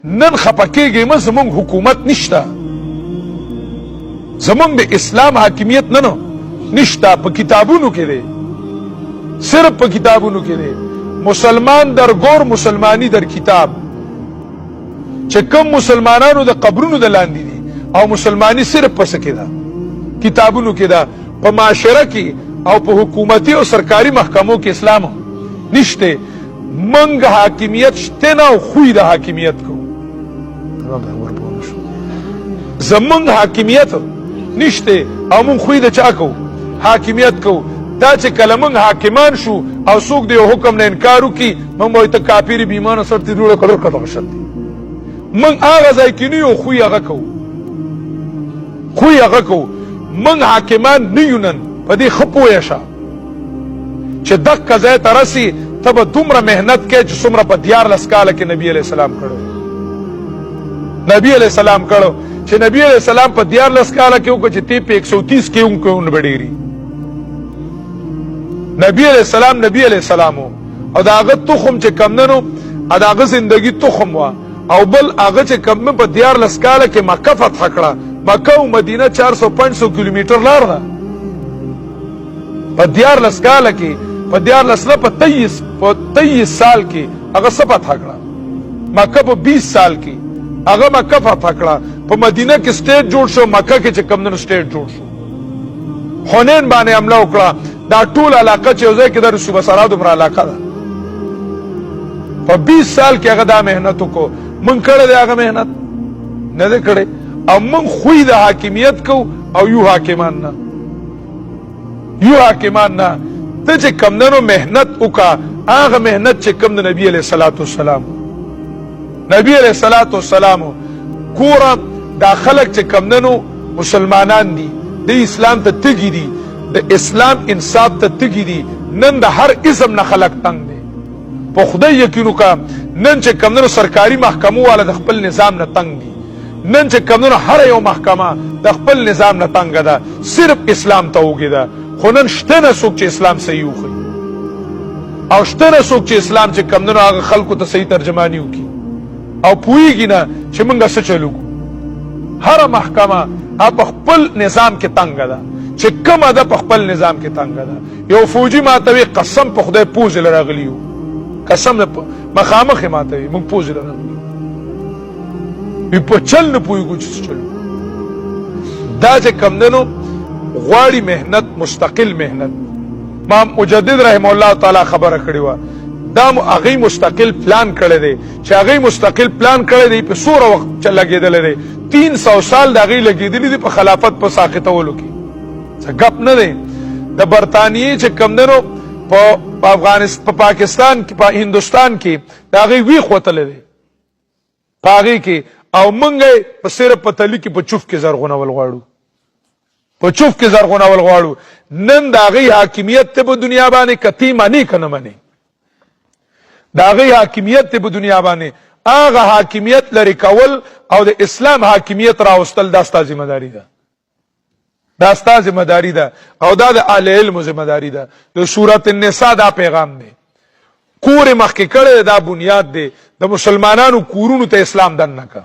نن خپکیږي مې زمونږ حکومت نشته، زمونږ د اسلام حاکمیت نه نشته، په کتابونو کې دی، صرف په کتابونو کې دی. مسلمان در ګور مسلمانی در کتاب، چې کم مسلمانانو د قبرونو د لاندې دي او مسلمانی صرف پس کې ده، کتابونو کې ده. په معاشره کې او په حکومتي او سرکاري محکمو کې اسلام نشته. منګ حاکمیت شته نه او خوی د حاکمیت کو، زمونږ حاکمیت نشته او مونږ خوی د چا کو حاکمیت کو. دا چې کله مونږ حاکمان شو او څوک د یو حکم نه انکار وکړي، مونږ به ته کافر بیمانه سر ته جوړه کړو کړو شت. مونږ هغه ځای کې نه یو خوی هغه کو، خوی هغه کو. مونږ حاکمان نه یو نن په دې ښه پوه شه چې دغه ځای ته رسي ته به دومره محنت کوې چې څومره په 14 کاله کې نبي علیه السلام کړو. نبی علیہ السلام کړو چې نبی علیہ السلام په 14 کاله کې وکړو چې تی په 130 کې هم کوون بډېری. نبی علیہ السلام نبی علیہ السلام او دا هغه تخم چې کمنو ا دا هغه زندگی تخم وا، او بل هغه چې کم په 14 کاله کې مکه فتح کړه. مکه او مدینه 400-500 کیلومتر لار ده. په 14 کاله کې په 14 په 23 سال کې هغه فتح کړه. مکه په 20 سال کې هغه مکه فتح کړه. په مدینه کې سټیټ جوړ شو، مکه کې چې کمونو سټیټ جوړ شو. حنین باندې حمله وکړه. دا ټول علاقه چې اوځي کې د رسول بصره دومره علاقه ده. په 20 سال کې هغه دا مهنت وکړو. مونږ کړی دی هغه مهنت نه دی کړی، او مونږ خوی د حاکمیت کو او یو حاکمان نه، یو حاکمان نه. ته چې کمدنو محنت وکړه، هغه محنت چې کم د نبی علیه الصلاة والسلام، نبی علیہ الصلوۃ والسلام کورا دا خلق چې کمدنو مسلمانان دي، د اسلام ته تګي دي، د اسلام انصاف ته تګي دي. نن د هر اسم نه خلق تنگ دي. په خدای یقینو کا نن چې کمدنو سرکاري محکمو والا د خپل نظام نه تنگ دي. نن چې کمدنو هر یو محکمه د خپل نظام نه تنگ ده، صرف اسلام ته وګي ده. خو نن شته نه څوک چې اسلام صحیح وخی، او شته نه څوک چې اسلام چې کمدنو هغه خلکو ته صحیح ترجمانی وکړي او پوهیږي نه چې موږ څه چلو کو. هر محکمه په خپل نظام کې تنگ ده، چې کومه ده په خپل نظام کې تنگ ده. یو فوجي ماته قسم په خدای پوز لراغلی یو، قسم مخامخ ماته موږ پوز لراغلی په چل نه پوهیږو چې څه چلو. دا چې کمدنو غواړي محنت، مستقل محنت. ما مجدد رحم الله تعالی خبره کړې وه، دا هغه مستقل پلان کړی دی، چې هغه مستقل پلان کړی دی په سوره وخت چې لګېدلی دی. 300 سال د هغې لګېدلی دی په خلافت په ساقطولو کې. څه ګپ نه دی. د برطانیې چې کمدنو په افغانستان، په پاکستان کې، په هندوستان کې د هغې ویښ وتلی دی په هغې کې، او موږ یې په صرف په تلي کې په چوف کې زرغونول غواړو، په چوف کې زرغونول غواړو. نن د هغې حاکمیت ته په دنیا باندې کتی منې که نه منې، دا غي حاکمیت ته په دنیا باندې هغه حاکمیت لري کول او د اسلام حاکمیت راوستل، دا ستا ذمہ داری ده، دا ستا ذمہ داری ده، او دا د اهل علم ذمہ داری ده. د سورۃ النساء دا پیغام دی. کور مخکې کړی دا بنیاد دی. د مسلمانانو کورونو ته اسلام دننه کا،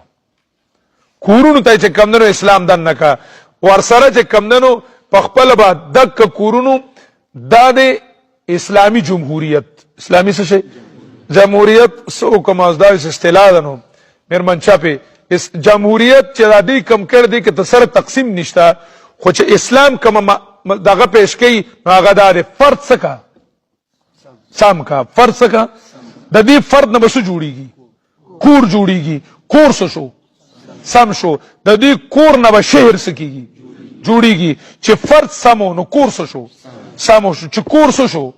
کورونو ته چې کمدنو اسلام دننه کا. ورسره چې کمدنو په خپل به دک کورونو دا د اسلامی جمهوریت، اسلامی څه شي جمهوریت سو کوم از دا اصطلاح ده. نو میرمن چاپه جمهوریت چې دا دی کم کړ دی کې تسر تقسیم نشتا، خو چې اسلام کوم دغه پیش کوي هغه دا فرد سکا سام کا فرد سکا. د دې فرد نه بسو جوړیږي، کور جوړیږي. کور شو سم شو، د دې کور نه به شهر سکیږي جوړیږي. چې فرد سمو نو کور شو سمو شو، چې کور شو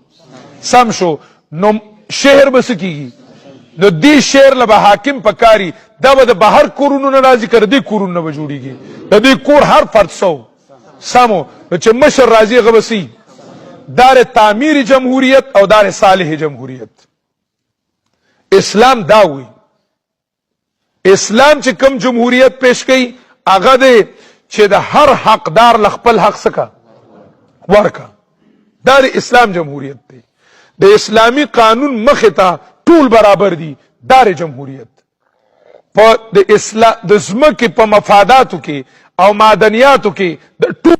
سم شو نو شهر بس کیږي. نو دې شهر له حاکم پکاري، دا به د بهر کورونو نه راځي، کړه دې کورونو نه به جوړیږي. د دې کور هر فرد سمو، چې مشر راځي هغه بسي دار تعمیری جمهوریت او دار صالح جمهوریت. اسلام دا وی، اسلام چې کم جمهوریت پیش کوي هغه دی چې د هر حقدار لخپل حق سکا ورکا. دا اسلام جمهوریت دی. د اسلامی قانون مخه ته ټول برابر دي، دار جمهوریت. په د اسلام د ځمکې په مفاداتو کې او معدنیاتو کې د